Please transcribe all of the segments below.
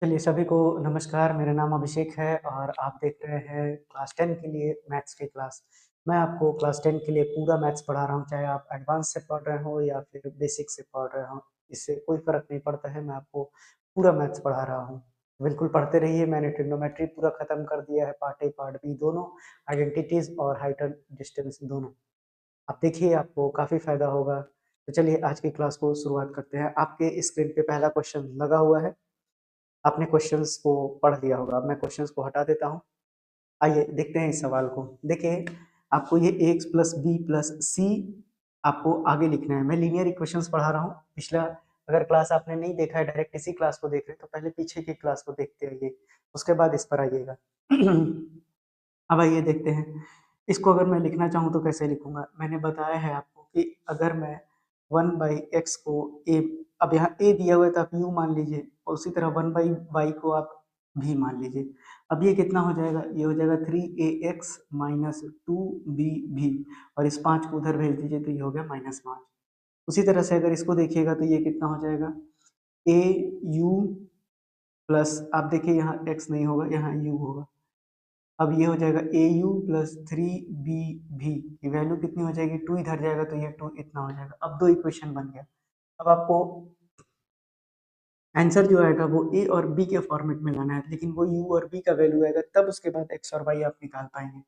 चलिए सभी को नमस्कार, मेरा नाम अभिषेक है और आप देख रहे हैं क्लास 10 के लिए मैथ्स की क्लास। मैं आपको क्लास 10 के लिए पूरा मैथ्स पढ़ा रहा हूँ, चाहे आप एडवांस से पढ़ रहे हो या फिर बेसिक से पढ़ रहे हो, इससे कोई फ़र्क नहीं पड़ता है, मैं आपको पूरा मैथ्स पढ़ा रहा हूँ। बिल्कुल पढ़ते रहिए, मैंने ट्रिग्नोमेट्री पूरा खत्म कर दिया है, पार्ट ए, पार्ट बी दोनों, आइडेंटिटीज़ और हाइट एंड डिस्टेंस दोनों। आप देखिए आपको काफ़ी फ़ायदा होगा। तो चलिए आज की क्लास को शुरुआत करते हैं। आपके स्क्रीन पे पहला क्वेश्चन लगा हुआ है। आपने क्वेश्चंस को पढ़ लिया होगा। अब मैं क्वेश्चंस को हटा देता हूँ। आइए देखते हैं इस सवाल को। देखिए आपको ये ax प्लस बी प्लस सी आपको आगे लिखना है। मैं लीनियर इक्वेशंस पढ़ा रहा हूँ। पिछला अगर क्लास आपने नहीं देखा है, डायरेक्ट इसी क्लास को देख रहे हैं, तो पहले पीछे की क्लास को देखते आइए, उसके बाद इस पर आइएगा। अब आइए देखते हैं। इसको अगर मैं लिखना चाहूँ तो कैसे लिखूंगा? मैंने बताया है आपको कि अगर मैं 1/x को a, अब यहाँ a दिया हुआ है तो आप u मान लीजिए, और उसी तरह 1/y को आप v मान लीजिए। अब ये कितना हो जाएगा? ये हो जाएगा 3ax माइनस 2bv, और इस 5 को उधर भेज दीजिए तो ये हो गया -5। उसी तरह से अगर इसको देखिएगा तो ये कितना हो जाएगा? au प्लस, आप देखिए यहाँ x नहीं होगा, यहाँ u होगा। अब ये हो जाएगा ए यू प्लस 3bv की वैल्यू कितनी हो जाएगी? 2 इधर जाएगा तो ये 2 इतना हो जाएगा। अब दो इक्वेशन बन गया। अब आपको आंसर जो आएगा वो ए और बी के फॉर्मेट में लाना है, लेकिन वो यू और बी का वैल्यू आएगा तब उसके बाद एक्स और वाई आप निकाल पाएंगे।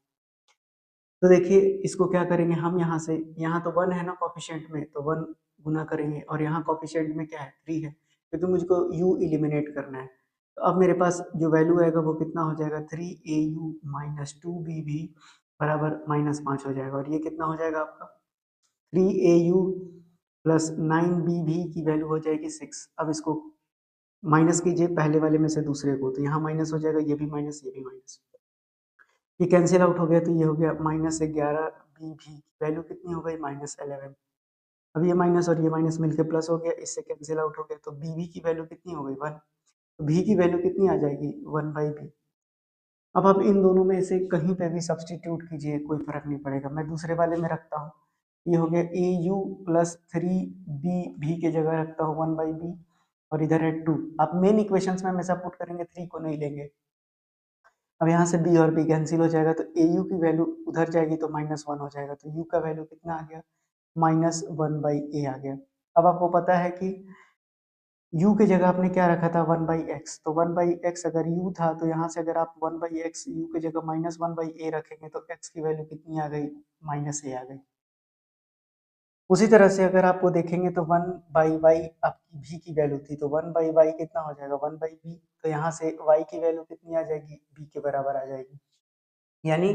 तो देखिए इसको क्या करेंगे हम, यहाँ से, यहाँ तो 1 है ना कोफिशिएंट में, तो 1 गुना करेंगे, और यहाँ कोफिशिएंट में क्या है? 3 है, क्योंकि मुझको u एलिमिनेट करना है। तो अब मेरे पास जो वैल्यू आएगा वो कितना हो जाएगा? 3au माइनस 2bv बराबर -5 हो जाएगा, और ये कितना हो जाएगा आपका? 3au प्लस 9bv की वैल्यू हो जाएगी 6। अब इसको माइनस कीजिए पहले वाले में से दूसरे को, तो यहाँ माइनस हो जाएगा, ये भी माइनस, ये भी माइनस, ये कैंसिल आउट हो गया, तो ये हो गया -11bv, वैल्यू कितनी हो गई? -11। अब ये माइनस और ये माइनस मिलकर प्लस हो गया, इससे कैंसिल आउट हो गया, तो bv की वैल्यू कितनी हो गई? 1। तो v की वैल्यू कितनी आ जाएगी? 1/b। अब आप इन दोनों में से कहीं पे भी सब्सटीट्यूट कीजिए, कोई फर्क नहीं पड़ेगा। मैं दूसरे वाले में रखता हूँ, ये हो गया au प्लस 3bv के जगह रखता हूँ 1/b, और इधर है 2। आप मेन इक्वेशंस में हमेशा पुट करेंगे, 3 को नहीं लेंगे। अब यहाँ से b और b कैंसिल हो जाएगा, तो au की वैल्यू उधर जाएगी तो -1 हो जाएगा, तो u का वैल्यू कितना आ गया? -1/a आ गया। अब आपको पता है कि u की जगह आपने क्या रखा था? 1/x, तो 1/x अगर u था, तो यहाँ से अगर आप 1/x u की जगह -1/a रखेंगे तो x की वैल्यू कितनी आ गई? -a आ गई। उसी तरह से अगर आपको देखेंगे तो 1/y आपकी v की वैल्यू थी, तो 1/y कितना हो जाएगा? 1/b, तो यहाँ से y की वैल्यू कितनी आ जाएगी? b के बराबर आ जाएगी। यानी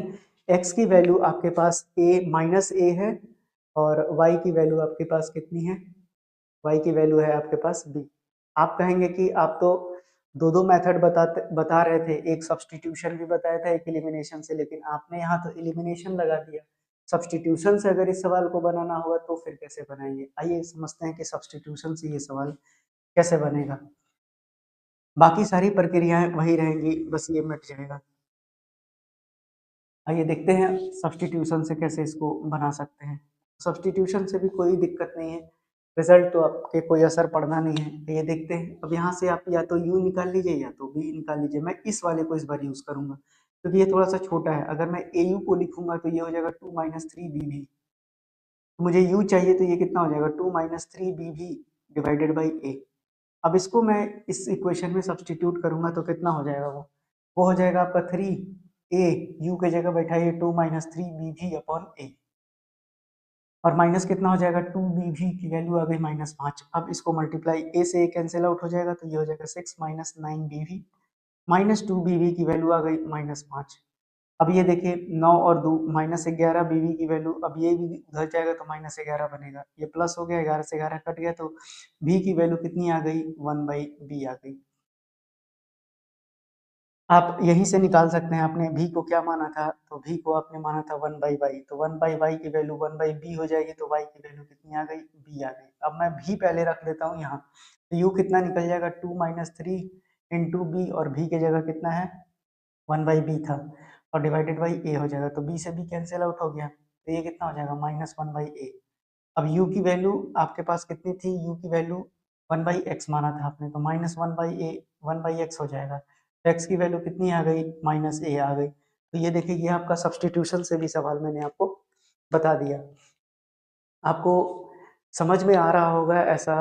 x की वैल्यू आपके पास -a है, और y की वैल्यू आपके पास कितनी है? y की वैल्यू है आपके पास b। आप कहेंगे कि आप तो दो मेथड बता रहे थे, एक सब्स्टिट्यूशन भी बताया था, एक एलिमिनेशन से, लेकिन आपने यहाँ तो एलिमिनेशन लगा दिया। सब्स्टिट्यूशन से अगर इस सवाल को बनाना होगा तो फिर कैसे बनाएंगे? आइए समझते हैं कि सब्स्टिट्यूशन से ये सवाल कैसे बनेगा। बाकी सारी प्रक्रियाएं वही रहेंगी, बस ये मिट जाएगा। आइए देखते हैं सब्स्टिट्यूशन से कैसे इसको बना सकते हैं। सब्स्टिट्यूशन से भी कोई दिक्कत नहीं है, रिजल्ट तो आपके कोई असर पड़ना नहीं है। तो ये देखते हैं, अब यहाँ से आप या तो u निकाल लीजिए या तो v निकाल लीजिए। मैं इस वाले को इस बार यूज करूंगा क्योंकि ये थोड़ा सा छोटा है। अगर मैं au को लिखूंगा तो ये हो जाएगा 2 माइनस 3bv, मुझे u चाहिए तो ये कितना हो जाएगा? 2 minus 3bv divided by a। अब इसको मैं इस इक्वेशन में सब्स्टिट्यूट करूंगा तो कितना हो जाएगा? वो हो जाएगा आपका 3a, u के जगह बैठाइए 2 माइनस 3bv अपॉन a, और माइनस कितना हो जाएगा? 2bv की वैल्यू आ गई -5। अब इसको मल्टीप्लाई, a से a कैंसिल आउट हो जाएगा, तो ये हो जाएगा 6 माइनस 9bv, माइनस 2bv की वैल्यू आ गई -5। अब ये देखिए 9 और 2 -11bv की वैल्यू, अब ये भी उधर जाएगा तो -11 बनेगा, ये प्लस हो गया, 11 से 11 कट गया, तो v की वैल्यू कितनी आ गई? 1/b आ गई। आप यहीं से निकाल सकते हैं, आपने v को क्या माना था? तो v को आपने माना था 1/y, तो 1/y की वैल्यू 1/b हो जाएगी, तो y की वैल्यू कितनी आ गई? b आ गई। अब मैं v पहले रख लेता हूँ यहाँ, तो u कितना निकल जाएगा? 2 माइनस 3 इंटू b, और v की जगह कितना है? 1/b था, और डिवाइडेड बाई a हो जाएगा, तो b से b कैंसिल आउट हो गया, तो ये कितना हो जाएगा? -1/a। अब u की वैल्यू आपके पास कितनी थी? u की वैल्यू 1/x माना था आपने, तो -1/x हो जाएगा। तो x की वैल्यू कितनी आ गई? -a आ गई। तो ये देखिए, ये आपका सब्स्टिट्यूशन से भी सवाल मैंने आपको बता दिया। आपको समझ में आ रहा होगा ऐसा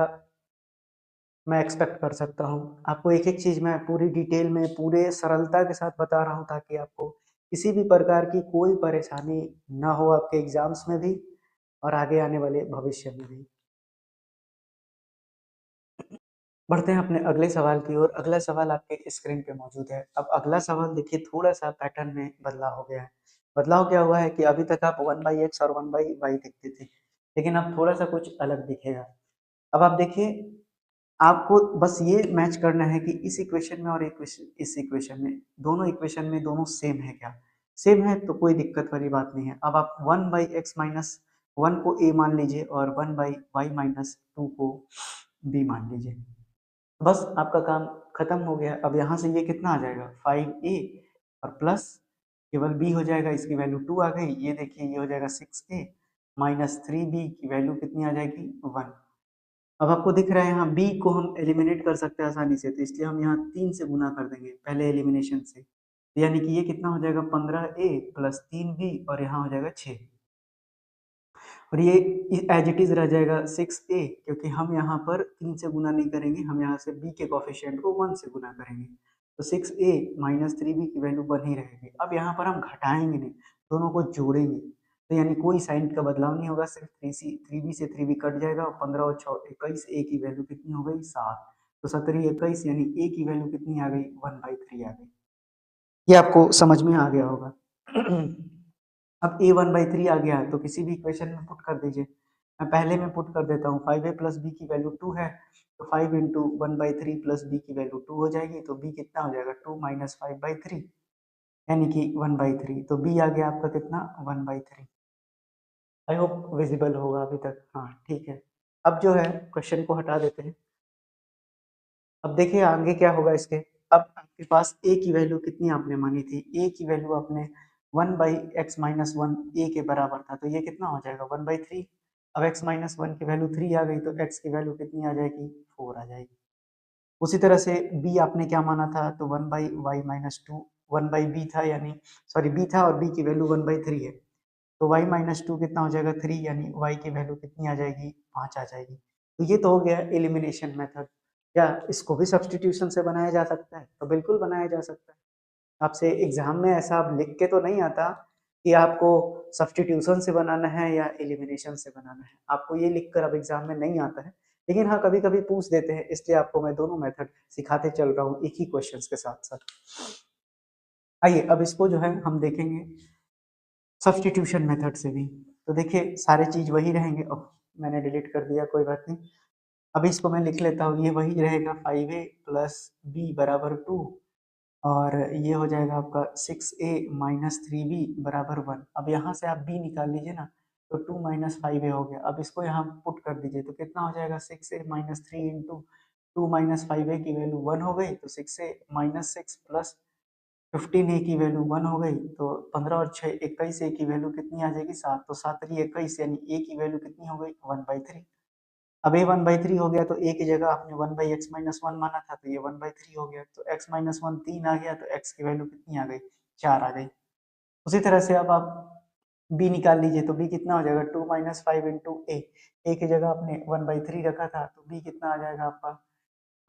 मैं एक्सपेक्ट कर सकता हूँ। आपको एक-एक चीज़ मैं पूरी डिटेल में, पूरे सरलता के साथ बता रहा हूँ ताकि आपको किसी भी प्रकार की कोई परेशानी ना हो आपके एग्ज़ाम्स में भी और आगे आने वाले भविष्य में भी। बढ़ते हैं अपने अगले सवाल की ओर। अगला सवाल आपके स्क्रीन पे मौजूद है। अब अगला सवाल देखिए, थोड़ा-सा पैटर्न में बदलाव हो गया है। बदलाव क्या हुआ है कि अभी तक आप 1/x और 1/y देखते थे, लेकिन अब थोड़ा-सा कुछ अलग दिखेगा। अब आप देखिए, आपको बस ये मैच करना है कि इस इक्वेशन में और इस इक्वेशन में, दोनों इक्वेशन में दोनों सेम है क्या? सेम है तो कोई दिक्कत वाली बात नहीं है। अब आप 1/x माइनस 1 को a मान लीजिए और 1/y माइनस 2 को b मान लीजिए। बस आपका काम खत्म हो गया। अब यहाँ से ये कितना आ जाएगा? 5a और प्लस केवल b हो जाएगा, इसकी वैल्यू 2 आ गई। ये देखिए, ये हो जाएगा 6a माइनस 3b की वैल्यू कितनी आ जाएगी? 1। अब आपको दिख रहा है यहाँ b को हम एलिमिनेट कर सकते हैं आसानी से, तो इसलिए हम यहाँ 3 से गुना कर देंगे पहले एलिमिनेशन से। तो यानी कि ये कितना हो जाएगा? 15a प्लस 3b और यहाँ हो जाएगा 6। और ये एज इट इज रह जाएगा 6a, क्योंकि हम यहाँ पर 3 से गुना नहीं करेंगे, हम यहाँ से b के कोफिशिएंट को 1 से गुना करेंगे। तो 6a माइनस 3b की वैल्यू 1 ही रहेगी। अब यहाँ पर हम घटाएंगे नहीं, दोनों को जोड़ेंगे। तो यानी कोई साइन का बदलाव नहीं होगा, सिर्फ 3b से 3b कट जाएगा और 15 और 6 21, a की वैल्यू कितनी हो गई? 7। तो 17 21 यानी a की वैल्यू कितनी आ गई? 1/3 आ गई। ये आपको समझ में आ गया होगा। अब a 1/3 आ गया तो किसी भी इक्वेशन में पुट कर दीजिए। मैं पहले में पुट कर देता हूँ। 5a प्लस b की वैल्यू 2 है, तो 5 इंटू 1/3 प्लस b की वैल्यू 2 हो जाएगी। तो b कितना हो जाएगा? 2 माइनस 5/3 यानी कि 1/3। तो b आ गया आपका कितना? 1/3। आई होप विजिबल होगा अभी तक। हाँ ठीक है। अब जो है क्वेश्चन को हटा देते हैं। अब देखिए आगे क्या होगा इसके। अब आपके पास a की वैल्यू कितनी आपने मानी थी? a की वैल्यू आपने 1/x माइनस 1 a के बराबर था, तो ये कितना हो जाएगा? 1/3। अब x माइनस 1 की वैल्यू 3 आ गई, तो x की वैल्यू कितनी आ जाएगी? 4 आ जाएगी। उसी तरह से b आपने क्या माना था? तो 1/y माइनस 2 1/b था, यानी सॉरी b था और b की वैल्यू 1/3 है, तो y माइनस 2 कितना हो जाएगा? 3, यानी y की वैल्यू कितनी आ जाएगी? 5 आ जाएगी। तो ये तो हो गया एलिमिनेशन मेथड। क्या इसको भी सब्स्टिट्यूशन से बनाया जा सकता है? तो बिल्कुल बनाया जा सकता है। आपसे एग्जाम में ऐसा आप लिख के तो नहीं आता कि आपको सब्स्टिट्यूशन से बनाना है या एलिमिनेशन से बनाना है। आपको ये लिखकर अब एग्जाम में नहीं आता है, लेकिन हाँ कभी-कभी पूछ देते हैं, इसलिए आपको मैं दोनों मेथड सिखाते चल रहा हूँ एक ही क्वेश्चंस के साथ-साथ। आइए अब इसको जो है हम देखेंगे सब्स्टिट्यूशन मेथड से भी। तो देखिए सारे चीज वही रहेंगे। अब मैंने डिलीट कर दिया, कोई बात नहीं। अब इसको मैं लिख लेता हूँ, ये वही रहेगा 5a प्लस b बराबर 2 और ये हो जाएगा आपका 6a माइनस 3b बराबर 1। अब यहाँ से आप b निकाल लीजिए ना, तो 2 माइनस 5a हो गया। अब इसको यहाँ पुट कर दीजिए, तो कितना हो जाएगा? 6a minus 3 into 2 minus 5a की वैल्यू 1 हो गई, तो 6a माइनस 6 प्लस 15 ए की वैल्यू 1 हो गई, तो 15 और 6 21 ए की वैल्यू कितनी आ जाएगी? 7। तो 7 3 21 यानी ए की वैल्यू कितनी हो गई? 1/3। अब ए 1/3 हो गया, तो ए की जगह आपने 1/x माइनस 1 माना था, तो ये 1/3 हो गया। तो x माइनस 1 3 आ गया, तो x की वैल्यू कितनी आ गई? 4 आ गई। उसी तरह से अब आप b निकाल लीजिए, तो b कितना हो जाएगा? 2 माइनस 5 इंटू ए की जगह आपने 1/3 रखा था, तो b कितना आ जाएगा आपका?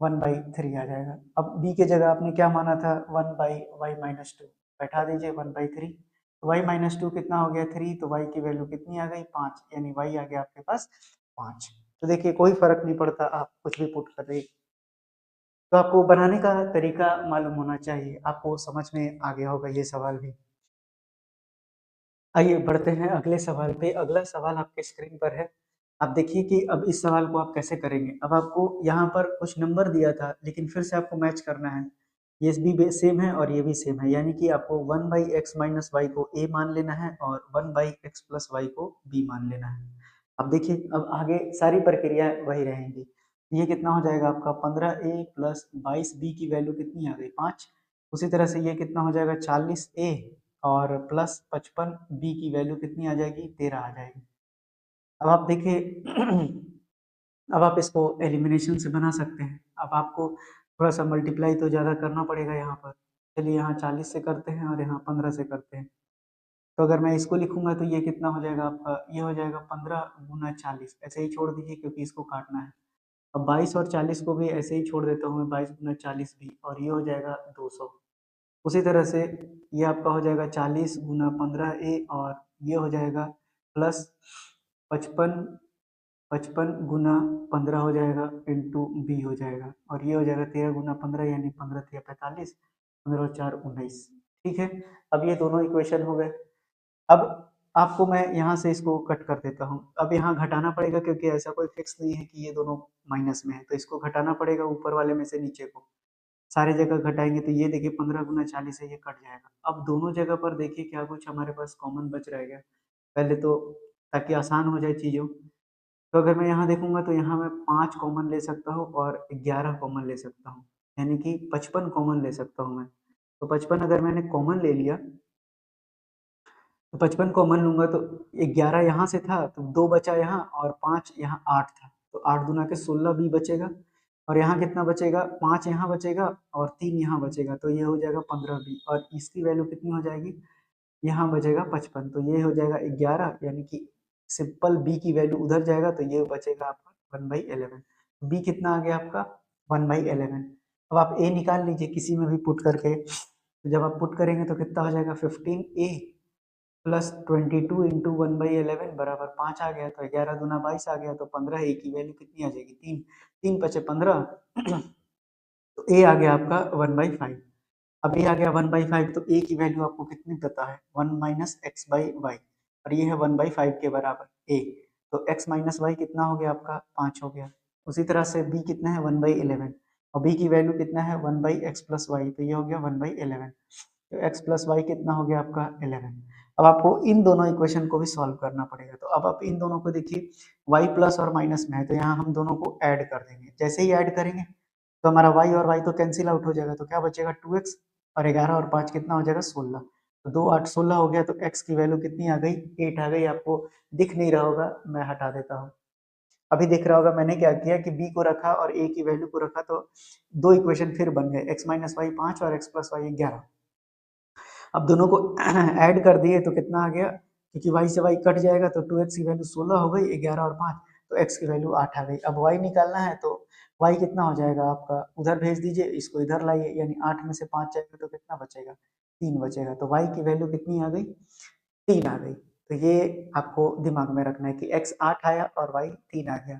1/3 आ जाएगा। अब b के जगह आपने क्या माना था? 1/y माइनस 2 बैठा दीजिए 1/3। तो y माइनस 2 कितना हो गया? 3। तो y की वैल्यू कितनी आ गई? 5, यानी y आ गया आपके पास 5। तो देखिए कोई फर्क नहीं पड़ता, आप कुछ भी पुट कर रहे। तो आपको बनाने का तरीका मालूम होना चाहिए, आपको समझ में आ गया होगा ये सवाल भी। आइए बढ़ते हैं अगले सवाल पे। अगला सवाल आपके स्क्रीन पर है। आप देखिए कि अब इस सवाल को आप कैसे करेंगे। अब आपको यहाँ पर कुछ नंबर दिया था, लेकिन फिर से आपको मैच करना है। ये भी सेम है और ये भी सेम है, यानी कि आपको 1/x माइनस वाई को a मान लेना है और 1/x प्लस वाई को b मान लेना है। अब देखिए, अब आगे सारी प्रक्रिया वही रहेंगी। ये कितना हो जाएगा आपका? 15a प्लस 22b की वैल्यू कितनी आ गई? 5। उसी तरह से ये कितना हो जाएगा? 40a और प्लस 55 बी की वैल्यू कितनी आ जाएगी? 13 आ जाएगी। अब आप देखिए अब आप इसको एलिमिनेशन से बना सकते हैं। अब आपको थोड़ा सा मल्टीप्लाई तो ज़्यादा करना पड़ेगा यहाँ पर। चलिए यहाँ 40 से करते हैं और यहाँ 15 से करते हैं। तो अगर मैं इसको लिखूंगा तो ये कितना हो जाएगा आपका, ये हो जाएगा 15 गुना 40, ऐसे ही छोड़ दीजिए क्योंकि इसको काटना है। अब 22 और 40 को भी ऐसे ही छोड़ देता हूँ मैं, 22 गुना 40 भी, और ये हो जाएगा 200। उसी तरह से ये आपका हो जाएगा 40 गुना 15a, और ये हो जाएगा प्लस 55 55 गुना 15 हो जाएगा इंटू बी हो जाएगा, और ये हो जाएगा 13 गुना 15 यानी 15 3 45, 15 और 4 19। ठीक है, अब ये दोनों इक्वेशन हो गए। अब आपको मैं यहाँ से इसको कट कर देता हूँ। अब यहाँ घटाना पड़ेगा क्योंकि ऐसा कोई फिक्स नहीं है कि ये दोनों माइनस में है, तो इसको घटाना पड़ेगा ऊपर वाले में से नीचे को। सारी जगह घटाएंगे तो ये देखिए 15 गुना 40 है, ये कट जाएगा। अब दोनों जगह पर देखिए क्या कुछ हमारे पास कॉमन बच रहेगा पहले तो, ताकि आसान हो जाए चीज़ों। तो अगर मैं यहाँ देखूंगा तो यहाँ मैं 5 कॉमन ले सकता हूँ और 11 कॉमन ले सकता हूँ, यानी कि 55 कॉमन ले सकता हूँ मैं। तो 55 अगर मैंने कॉमन ले लिया तो 55 कॉमन लूंगा तो 11 यहाँ से था तो 2 बचा यहाँ, और 5 यहाँ 8 था, तो 8 दूना के 16 भी बचेगा, और यहाँ कितना बचेगा, 5 यहाँ बचेगा और 3 यहाँ बचेगा, तो ये हो जाएगा 15 भी, और इसकी वैल्यू कितनी हो जाएगी, यहाँ बचेगा 55, तो ये हो जाएगा 11, यानी कि सिंपल बी की वैल्यू उधर जाएगा तो ये बचेगा आपका 1/11। बी कितना आ गया आपका 1/11। अब आप ए निकाल लीजिए किसी में भी पुट करके, तो जब आप पुट करेंगे तो कितना हो जाएगा 15a प्लस 22 इंटू 1/11 बराबर 5 आ गया, तो 11 दूना 22 आ गया, तो 15 ए की वैल्यू कितनी आ जाएगी 3, 3 पचे 15 तो ए आ गया आपका 1/5। अब ये आ गया 1/5, तो ए की वैल्यू आपको कितनी पता है 1 माइनस एक्स बाई वाई, और ये है 1/5 के बराबर ए, तो x माइनस वाई कितना हो गया आपका 5 हो गया। उसी तरह से b कितना है 1/11, और b की वैल्यू कितना है 1/x प्लस वाई, तो ये हो गया 1/11, तो x प्लस वाई कितना हो गया आपका 11। अब आपको इन दोनों इक्वेशन को भी सॉल्व करना पड़ेगा, तो अब आप इन दोनों को देखिए y प्लस और माइनस में है तो यहाँ हम दोनों को ऐड कर देंगे। जैसे ही ऐड करेंगे तो हमारा y और y तो कैंसिल आउट हो जाएगा, तो क्या बचेगा 2x, और 11 और 5 कितना हो जाएगा 16, तो 2 8 16 हो गया, तो x की वैल्यू कितनी आ गई 8 आ गई। आपको दिख नहीं रहा होगा, मैं हटा देता हूँ। अभी दिख रहा होगा मैंने क्या किया कि b को रखा और a की वैल्यू को रखा, तो दो इक्वेशन फिर बन गए, x माइनस वाई 5 और x प्लस वाई 11। अब दोनों को ऐड कर दिए तो कितना आ गया, क्योंकि y से y कट जाएगा तो 2x की वैल्यू 16 हो गई, 11 और 5 तो x की वैल्यू 8 आ गई। अब y निकालना है तो y कितना हो जाएगा आपका, उधर भेज दीजिए, इसको इधर लाइए, यानी 8 में से 5 जाएगा तो कितना बचेगा 3 बचेगा, तो y की वैल्यू कितनी आ गई 3 आ गई। तो ये आपको दिमाग में रखना है कि x 8 आया और y 3 आ गया।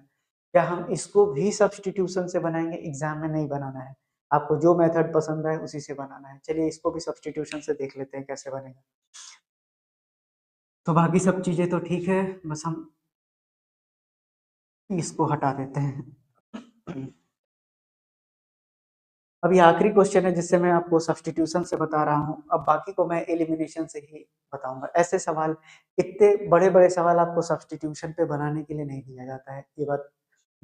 क्या हम इसको भी सब्स्टिट्यूशन से बनाएंगे, एग्जाम में नहीं बनाना है, आपको जो मेथड पसंद है उसी से बनाना है। चलिए इसको भी सब्स्टिट्यूशन से देख लेते हैं कैसे बनेगा। तो बाकी सब चीजें तो ठीक है, बस हम इसको हटा देते हैं। अब ये आखिरी क्वेश्चन है जिससे मैं आपको सब्स्टिट्यूशन से बता रहा हूँ, अब बाकी को मैं एलिमिनेशन से ही बताऊंगा। ऐसे सवाल, इतने बड़े बड़े सवाल आपको सब्स्टिट्यूशन पे बनाने के लिए नहीं दिया जाता है, ये बात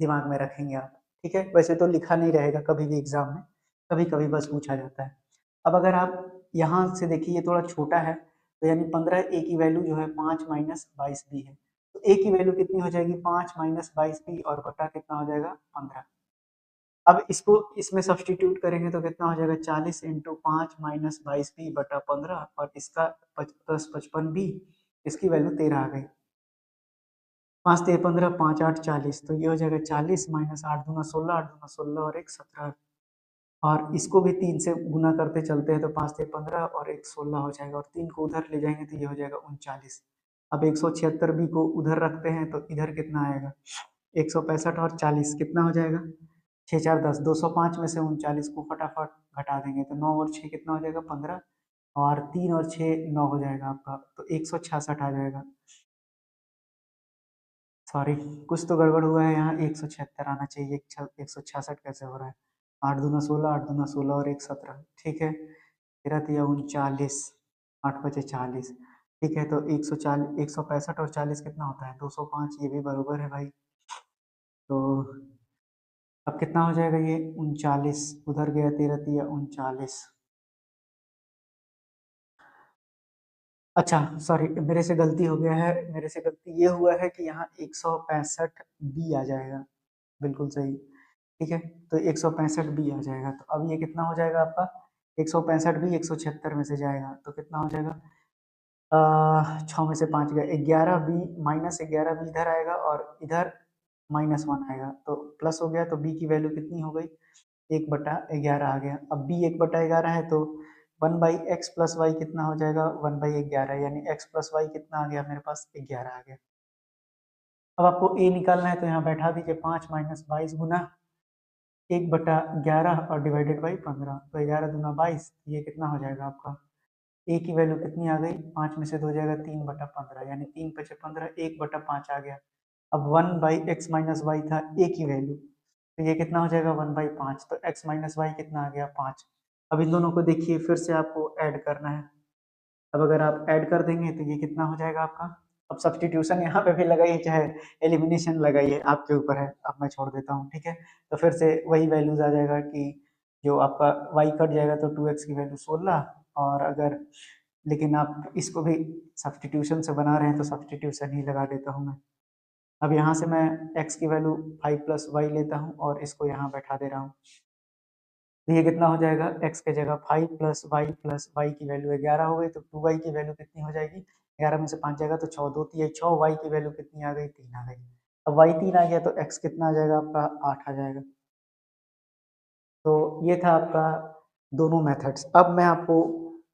दिमाग में रखेंगे आप। ठीक है, वैसे तो लिखा नहीं रहेगा कभी भी एग्जाम में, कभी कभी बस पूछा जाता है। अब अगर आप यहाँ से देखिए ये थोड़ा छोटा है, तो यानी 15 ए की वैल्यू जो है 5 माइनस 22 बी है, तो ए की वैल्यू कितनी हो जाएगी 5 माइनस 22 बी, और बटा कितना हो जाएगा 15। अब इसको इसमें सब्स्टिट्यूट करेंगे तो कितना हो जाएगा 40 इंटू 5 माइनस 22 बी बटा 15, और इसका प्लस 55 बी, इसकी वैल्यू 13 आ गई। 5 तेरह 15, 5 8 40, तो ये हो जाएगा 40 माइनस 8 दूना 16, 8 दूना 16 और 1 17, और इसको भी 3 से गुना करते चलते हैं तो 5 तेरह 15 और 1 16 हो जाएगा, और 3 को उधर ले जाएंगे तो ये हो जाएगा 39। अब 176 बी को उधर रखते हैं तो इधर कितना आएगा 165 और 40 कितना हो जाएगा 6 4 10, 205 में से 39 को फटाफट घटा देंगे तो 9 और 6 कितना हो जाएगा 15, और 3 और 6 9 हो जाएगा आपका, तो 166 आ जाएगा। सॉरी, कुछ तो गड़बड़ हुआ है यहाँ, 176 आना चाहिए, 166 कैसे हो रहा है, 8 दूना 16, 8 दूना 16 और 1 17, ठीक है, 13 तिया 39, 8 बचे 40, ठीक है, तो 140 165 और 40 कितना होता है 205, ये भी बरोबर है भाई। तो अब कितना हो जाएगा ये 39, उधर गया 13 तिया 39। अच्छा सॉरी, मेरे से गलती हो गया है, मेरे से गलती ये हुआ है कि यहाँ 165 बी आ जाएगा, बिल्कुल सही। ठीक है, तो 165 बी आ जाएगा। तो अब ये कितना हो जाएगा आपका, 165 बी 176 में से जाएगा तो कितना हो जाएगा, 6 में से 5 गया, 11 बी माइनस 11 बी इधर आएगा और इधर -1 आएगा, तो प्लस हो गया। तो बी की वैल्यू कितनी हो गई, 1/11 आ गया। अब बी 1/11 है तो 1/x प्लस वाई कितना हो जाएगा, 1/11, यानी x प्लस वाई कितना आ गया मेरे पास, 11 आ गया। अब आपको a निकालना है तो यहाँ बैठा दीजिए, 5 माइनस 22 गुना 1/11 और डिवाइडेड बाई 15, तो 11 दूना 22, ये कितना हो जाएगा आपका, a की वैल्यू कितनी आ गई, 5 में से 2 जाएगा 3/15, यानी 3 5 15, 1/5 आ गया। अब 1/x माइनस वाई था a की वैल्यू, तो ये कितना हो जाएगा 1/5, तो x माइनस वाई कितना आ गया 5। अब इन दोनों को देखिए, फिर से आपको ऐड करना है। अब अगर आप ऐड कर देंगे तो ये कितना हो जाएगा आपका, अब सब्सटीट्यूशन यहाँ पे भी लगाइए चाहे एलिमिनेशन लगाइए, आपके ऊपर है, अब मैं छोड़ देता हूँ। ठीक है, तो फिर से वही वैल्यूज आ जाएगा कि जो आपका y कट जाएगा तो 2x की वैल्यू 16, और अगर लेकिन आप इसको भी सब्सटीट्यूशन से बना रहे हैं तो सब्सटीट्यूशन ही लगा देता हूँ मैं। अब यहाँ से मैं x की वैल्यू 5 प्लस वाई लेता हूँ और इसको यहाँ बैठा दे रहा हूँ, तो ये कितना हो जाएगा, x के जगह 5 प्लस वाई की वैल्यू 11 हो गई, तो 2y की वैल्यू कितनी हो जाएगी, 11 में से 5 जाएगा तो 6, 2 3 6, y की वैल्यू कितनी आ गई, 3 आ गई। अब y 3 आ गया तो x कितना आ जाएगा आपका, 8 आ जाएगा। तो ये था आपका दोनों मेथड्स। अब मैं आपको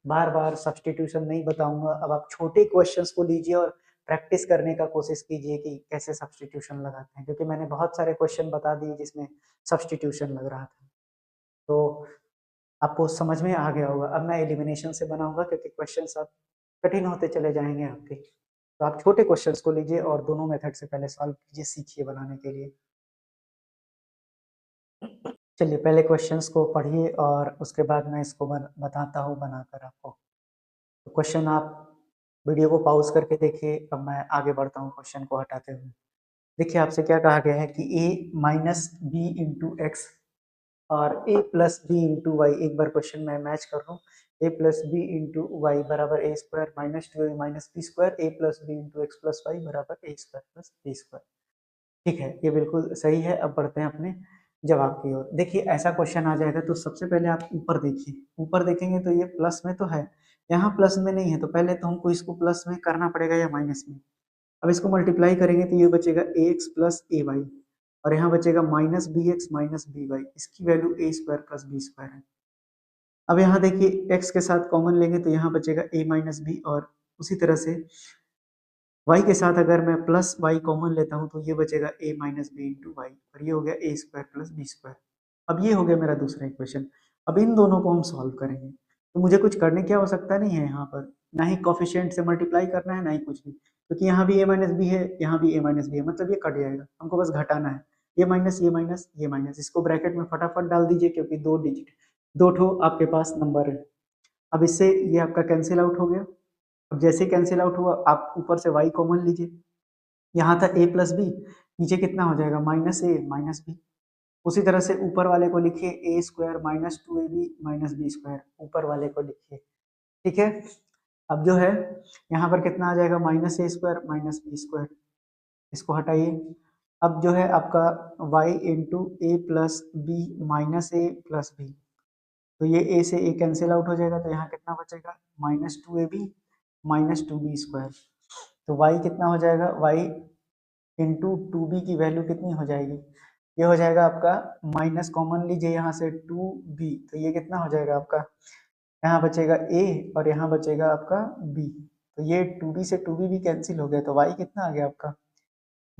बार बार सब्सटीट्यूशन नहीं बताऊंगा, अब आप छोटे क्वेश्चंस को लीजिए और प्रैक्टिस करने का कोशिश कीजिए कि कैसे सब्सटीट्यूशन लगाते हैं, क्योंकि मैंने बहुत सारे क्वेश्चन बता दिए जिसमें सब्सटीट्यूशन लग रहा था, तो आपको समझ में आ गया होगा। अब मैं एलिमिनेशन से बनाऊंगा क्योंकि क्वेश्चन अब कठिन होते चले जाएंगे आपके, तो आप छोटे क्वेश्चंस को लीजिए और दोनों मेथड से पहले सॉल्व कीजिए, सीखिए बनाने के लिए। चलिए पहले क्वेश्चंस को पढ़िए और उसके बाद मैं इसको बताता हूँ बनाकर आपको। तो क्वेश्चन आप वीडियो को पॉज करके देखिए। अब मैं आगे बढ़ता हूँ क्वेश्चन को हटाते हुए। देखिए आपसे क्या कहा गया है कि a minus B into X और a plus B into Y, एक बार क्वेश्चन में मैच कर लूँ, a plus B into Y बराबर A square minus 2a minus B square, a plus B into X plus Y बराबर A square plus B square. ठीक है, ये बिल्कुल सही है। अब बढ़ते हैं अपने जवाब की ओर। देखिए ऐसा क्वेश्चन आ जाएगा तो सबसे पहले आप ऊपर देखिए, ऊपर देखेंगे तो ये प्लस में तो है, यहाँ प्लस में नहीं है, तो पहले तो हमको इसको प्लस में करना पड़ेगा या माइनस में। अब इसको मल्टीप्लाई करेंगे तो ये बचेगा a x plus a y, और यहाँ बचेगा minus b x minus b y, इसकी value a square plus B square है। अब यहाँ देखिए x के साथ कॉमन लेंगे तो यहाँ बचेगा a माइनस बी, और उसी तरह से y के साथ अगर मैं प्लस y कॉमन लेता हूँ तो ये बचेगा a minus B into y, और ये हो गया a square plus B square. अब ये हो गया मेरा दूसरा इक्वेशन। अब इन दोनों को हम सॉल्व करेंगे, तो मुझे कुछ करने की आवश्यकता नहीं है यहाँ पर, ना ही कोफिशिएंट से मल्टीप्लाई करना है ना ही कुछ भी, क्योंकि यहाँ भी a माइनस बी है, यहाँ भी a माइनस बी है, मतलब ये कट जाएगा, हमको बस घटाना है। ये माइनस ये माइनस ये माइनस, इसको ब्रैकेट में फटाफट डाल दीजिए क्योंकि दो डिजिट दो ठो आपके पास नंबर है। अब इससे ये आपका कैंसिल आउट हो गया। अब जैसे कैंसिल आउट हुआ आप ऊपर से y कॉमन लीजिए, यहाँ था a प्लस बी, नीचे कितना हो जाएगा माइनस ए माइनस बी। उसी तरह से ऊपर वाले को लिखिए A square minus 2ab minus B square, ऊपर वाले को लिखिए। ठीक है, अब जो है यहाँ पर कितना आ जाएगा माइनस ए स्क्वायर माइनस बी स्क्वायर, इसको हटाइए। अब जो है आपका y इंटू ए प्लस बी माइनस ए प्लस बी, तो ये a से a कैंसिल आउट हो जाएगा, तो यहाँ कितना बचेगा minus 2ab minus 2b square. तो y कितना हो जाएगा, y इंटू 2b की वैल्यू कितनी हो जाएगी, ये हो जाएगा आपका माइनस कॉमन लीजिए यहाँ से 2b, तो ये कितना हो जाएगा आपका, यहाँ बचेगा a और यहाँ बचेगा आपका b, तो ये 2b से 2b भी कैंसिल हो गया, तो y कितना आ गया आपका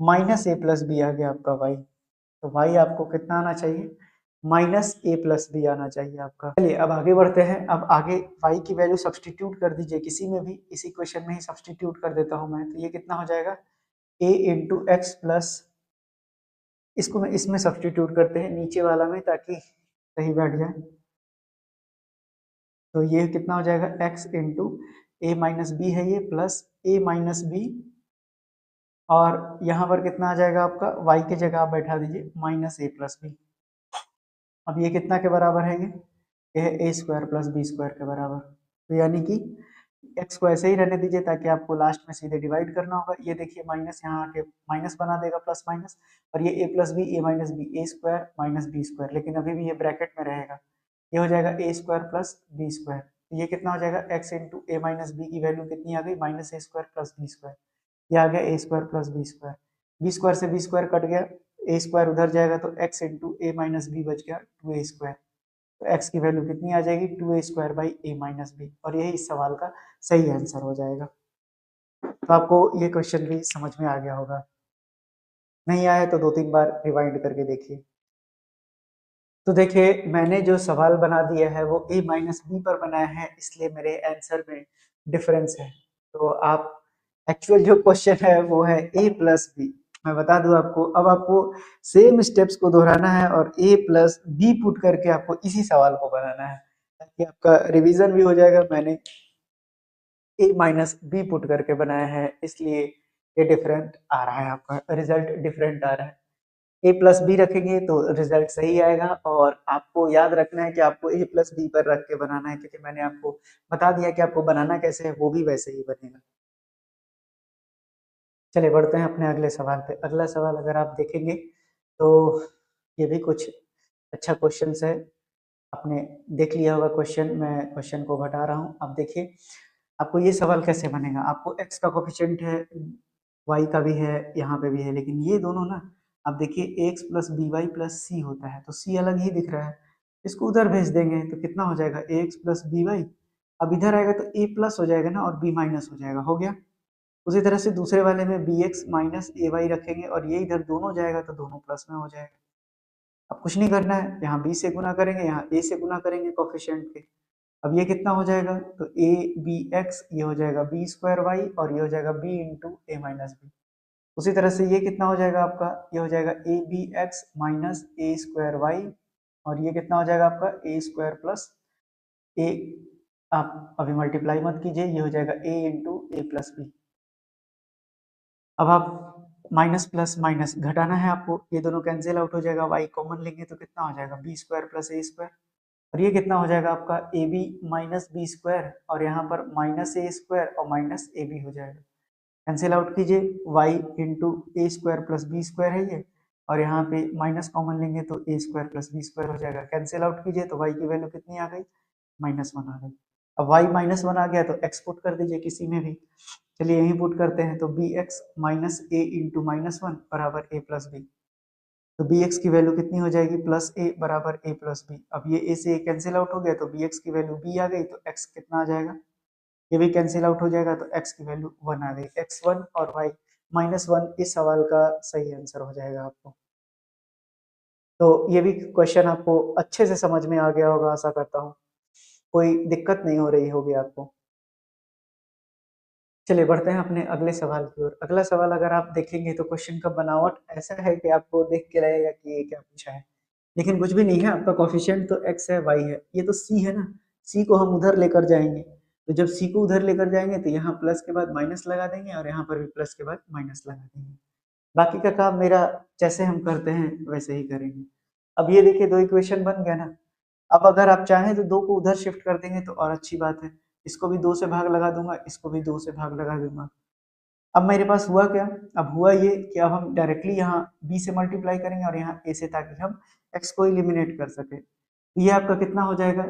माइनस ए प्लस बी आ गया आपका y। तो y आपको कितना आना चाहिए, माइनस ए प्लस बी आना चाहिए आपका। चलिए अब आगे बढ़ते हैं। अब आगे y की वैल्यू सब्सटीट्यूट कर दीजिए किसी में भी, इसी क्वेश्चन में ही सब्सटीट्यूट कर देता हूं मैं, तो ये कितना हो जाएगा a इंटू एक्स प्लस, इसको मैं इसमें सब्सटीट्यूट करते हैं नीचे वाला में ताकि सही बैठ जाए। तो ये कितना हो जाएगा x into A minus B है ये, प्लस ए माइनस बी, और यहाँ पर कितना आ जाएगा आपका y की जगह आप बैठा दीजिए माइनस ए प्लस बी। अब ये कितना के बराबर है, ये है ए स्क्वायर प्लस बी स्क्वायर के बराबर, तो यानी कि एक्स को ऐसे ही रहने दीजिए ताकि आपको लास्ट में सीधे डिवाइड करना होगा। ये देखिए माइनस यहाँ आके माइनस बना देगा, प्लस माइनस, और ये ए प्लस बी, ए माइनस बी, ए स्क्वायर माइनस बी स्क्वायर, लेकिन अभी भी ये ब्रैकेट में रहेगा। ये हो जाएगा A square plus B square. ये कितना हो जाएगा, X into A minus B की वैल्यू कितनी आ गई, माइनस ए स्क्वायर प्लस बी स्क्वायर। ये आ गया A square plus B square. B square से बी स्क्वायर कट गया, ए स्क्वायर उधर जाएगा तो X into A minus B बच गया 2a स्क्वायर। तो x की वैल्यू कितनी आ जाएगी, 2a square by a minus b, और यही इस सवाल का सही आंसर हो जाएगा। तो आपको ये क्वेश्चन भी समझ में आ गया होगा, नहीं आया तो 2-3 बार रिवाइंड करके देखिए। तो देखिए मैंने जो सवाल बना दिया है वो a माइनस बी पर बनाया है, इसलिए मेरे आंसर में डिफरेंस है। तो आप एक्चुअल जो क्वेश्चन है वो है a प्लस बी। मैं बता दूं आपको, अब आपको सेम स्टेप्स को दोहराना है और a प्लस बी पुट करके आपको इसी सवाल को बनाना है, ताकि आपका रिवीजन भी हो जाएगा। मैंने a माइनस बी पुट करके बनाया है, इसलिए ये डिफरेंट आ रहा है, आपका रिजल्ट डिफरेंट आ रहा है। ए प्लस बी रखेंगे तो रिजल्ट सही आएगा, और आपको याद रखना है कि आपको ए प्लस बी पर रख के बनाना है, क्योंकि मैंने आपको बता दिया कि आपको बनाना कैसे है, वो भी वैसे ही बनेगा। चलिए बढ़ते हैं अपने अगले सवाल पे। अगला सवाल अगर आप देखेंगे तो ये भी कुछ अच्छा क्वेश्चन है, आपने देख लिया होगा क्वेश्चन, मैं क्वेश्चन को घटा रहा हूँ। अब देखिए आपको ये सवाल कैसे बनेगा, आपको x का कोफिशिएंट है, y का भी है, यहाँ पे भी है, लेकिन ये दोनों ना, अब देखिए ax plus B Y plus C होता है, तो c अलग ही दिख रहा है, इसको उधर भेज देंगे तो कितना हो जाएगा, ax प्लस बी वाई। अब इधर आएगा तो a प्लस हो जाएगा ना, और b माइनस हो जाएगा, हो गया। उसी तरह से दूसरे वाले में bx माइनस ए वाई रखेंगे, और ये इधर दोनों जाएगा तो दोनों प्लस में हो जाएगा। अब कुछ नहीं करना है, यहाँ b से गुना करेंगे, यहाँ a से गुना करेंगे कोफिशिएंट के। अब ये कितना हो जाएगा, तो ए बी एक्स, ये हो जाएगा बी स्क्वायर वाई, और ये हो जाएगा B into A minus B. उसी तरह से ये कितना हो जाएगा आपका, ये हो जाएगा a b x minus A square y, और ये कितना हो जाएगा आपका ए स्क्वायर प्लस ए, आप अभी मल्टीप्लाई मत कीजिए, ये हो जाएगा ए इंटू ए प्लस बी। अब आप माइनस प्लस माइनस घटाना है आपको, ये दोनों कैंसिल आउट हो जाएगा, वाई कॉमन लेंगे तो कितना हो जाएगा, b square plus a square, और ये कितना हो जाएगा आपका a b minus B square, और यहाँ पर माइनस ए स्क्वायर और माइनस ए बी हो जाएगा। कैंसिल आउट कीजिए, y into a square plus B square है ये, और यहाँ पे माइनस कॉमन लेंगे तो a square plus B square हो जाएगा। कैंसिल आउट कीजिए तो y की वैल्यू कितनी आ गई, -1 आ गई। अब y -1 आ गया तो x पुट कर दीजिए किसी में भी, चलिए यही पुट करते हैं, तो बी एक्स माइनस ए इंटू -1 बराबर ए प्लस बी। तो बी एक्स की वैल्यू कितनी हो जाएगी, प्लस ए बराबर ए प्लस बी। अब ये ए से कैंसिल आउट हो गया तो बी एक्स की वैल्यू बी आ गई, तो एक्स कितना आ जाएगा, ये भी कैंसिल आउट हो जाएगा, तो x की वैल्यू 1 आ गई। x1 और y -1 इस सवाल का सही आंसर हो जाएगा आपको। तो ये भी क्वेश्चन आपको अच्छे से समझ में आ गया होगा, आशा करता हूँ कोई दिक्कत नहीं हो रही होगी आपको। चलिए बढ़ते हैं अपने अगले सवाल की ओर। अगला सवाल अगर आप देखेंगे तो क्वेश्चन का बनावट ऐसा है कि आपको देख के लगेगा कि ये क्या पूछा है, लेकिन कुछ भी नहीं है। आपका कोफिशिएंट तो x है, y है, ये तो c है ना, c को हम उधर लेकर जाएंगे, तो जब c को उधर लेकर जाएंगे तो यहाँ प्लस के बाद माइनस लगा देंगे, और यहाँ पर भी प्लस के बाद माइनस लगा देंगे। बाकी का काम मेरा जैसे हम करते हैं वैसे ही करेंगे। अब ये देखिए दो इक्वेशन बन गया ना। अब अगर आप चाहें तो 2 को उधर शिफ्ट कर देंगे तो और अच्छी बात है, इसको भी 2 से भाग लगा दूंगा, इसको भी 2 से भाग लगा दूंगा। अब मेरे पास हुआ क्या, अब हुआ ये कि अब हम डायरेक्टली यहाँ b से मल्टीप्लाई करेंगे और यहाँ a से, ताकि हम x को इलिमिनेट कर सके। ये आपका कितना हो जाएगा,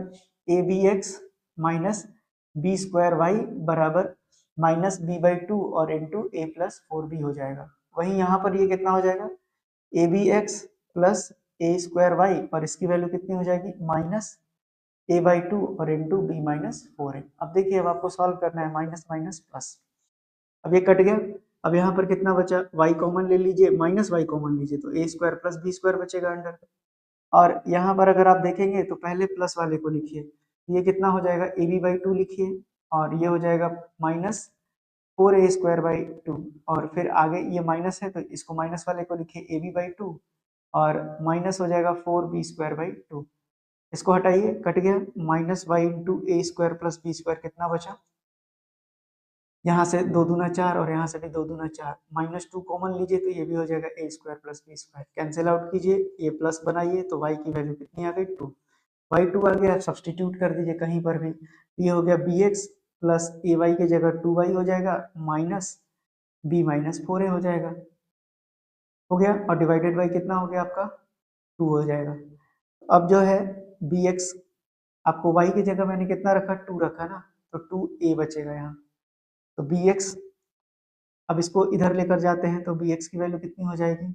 a b x minus B square y बराबर माइनस बी बाई 2 और इंटू ए प्लस 4b हो जाएगा। वहीं यहाँ पर ये कितना हो जाएगा, a b x plus a square y, और इसकी वैल्यू कितनी हो जाएगी, माइनस ए बाई 2 और इंटू बी माइनस 4a। अब देखिए अब आपको सॉल्व करना है, माइनस माइनस प्लस, अब ये कट गया। अब यहाँ पर कितना बचा, y कॉमन ले लीजिए, माइनस वाई कॉमन लीजिए, तो a square plus B square बचेगा अंडर। और यहाँ पर अगर आप देखेंगे तो पहले प्लस वाले को लिखिए, ये कितना हो जाएगा, ए बी बाई 2 लिखिए, और ये हो जाएगा माइनस 4a स्क्वायर बाई 2, और फिर आगे ये माइनस है तो इसको माइनस वाले को लिखिए ए बी बाई 2, और माइनस हो जाएगा 4b स्क्वायर बाई 2। इसको हटाइए, कट गया, minus Y into a square plus B square कितना बचा, यहाँ से 2 दूना 4 और यहाँ से भी 2 दूना 4, -2 कॉमन लीजिए तो ये भी हो जाएगा A square plus B square. Cancel out कीजिए, ये प्लस बनाइए तो y की वैल्यू कितनी आ गई, 2। y2 आ गया, सब्सटीट्यूट कर दीजिए कहीं पर भी, ये हो गया bx प्लस ए वाई की जगह 2y हो जाएगा माइनस b माइनस 4a हो जाएगा, हो गया। और डिवाइडेड बाई कितना हो गया आपका 2 हो जाएगा। अब जो है bx, आपको y की जगह मैंने कितना रखा 2 रखा ना, तो 2a बचेगा यहाँ। तो bx, अब इसको इधर लेकर जाते हैं तो bx की वैल्यू कितनी हो जाएगी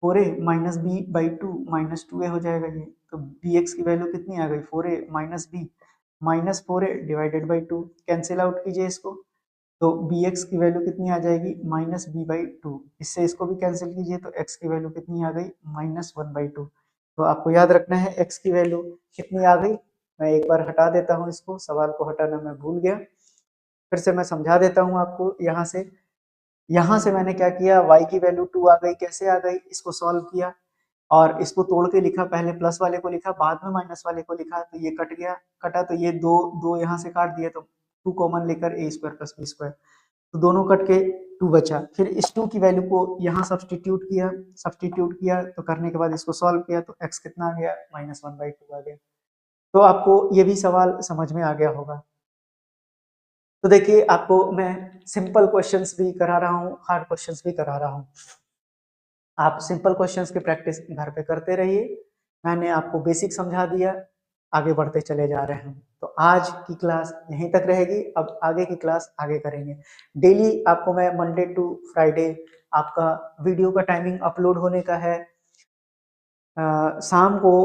4a minus b by 2 minus 2a हो जाएगा ये। तो bx की वैल्यू कितनी आ गई 4a minus b minus 4a divided by 2, cancel out कीजिए इसको। तो bx की वैल्यू कितनी आ जाएगी माइनस बी बाई 2, इससे इसको भी कैंसिल कीजिए तो x की वैल्यू कितनी आ गई माइनस 1 बाई 2। तो आपको याद रखना है x की वैल्यू कितनी आ गई। मैं एक बार हटा देता हूँ इसको, सवाल को हटाना मैं भूल गया, फिर से मैं समझा देता हूँ आपको। यहाँ से मैंने क्या किया, y की वैल्यू 2 आ गई, कैसे आ गई, इसको सॉल्व किया और इसको तोड़ के लिखा, पहले प्लस वाले को लिखा बाद में माइनस वाले को लिखा, तो ये कट गया, कटा तो ये दो दो यहाँ से काट दिए तो 2 कॉमन लेकर a square plus B square, तो दोनों कट के 2 बचा। फिर इस 2 की वैल्यू को यहाँ सब्सटीट्यूट किया तो करने के बाद इसको सॉल्व किया तो x कितना आ गया माइनस 1/2 आ गया। तो आपको ये भी सवाल समझ में आ गया होगा। तो देखिए आपको मैं सिंपल क्वेश्चंस भी करा रहा हूँ, हार्ड क्वेश्चंस भी करा रहा हूँ। आप सिंपल क्वेश्चंस की प्रैक्टिस घर पे करते रहिए। मैंने आपको बेसिक समझा दिया, आगे बढ़ते चले जा रहे हैं। तो आज की क्लास यहीं तक रहेगी, अब आगे की क्लास आगे करेंगे। डेली आपको मैं मंडे टू फ्राइडे आपका वीडियो का टाइमिंग अपलोड होने का है शाम को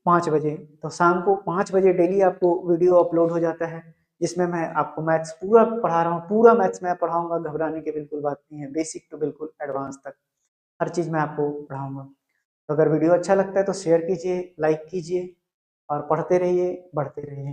5 बजे। तो शाम को 5 बजे डेली आपको वीडियो अपलोड हो जाता है, जिसमें मैं आपको मैथ्स पूरा पढ़ा रहा हूँ। पूरा मैथ्स मैं पढ़ाऊंगा, घबराने की बिल्कुल बात नहीं है, बेसिक टू बिल्कुल एडवांस तक हर चीज़ मैं आपको पढ़ाऊंगा। तो अगर वीडियो अच्छा लगता है तो शेयर कीजिए, लाइक कीजिए और पढ़ते रहिए, बढ़ते रहिए।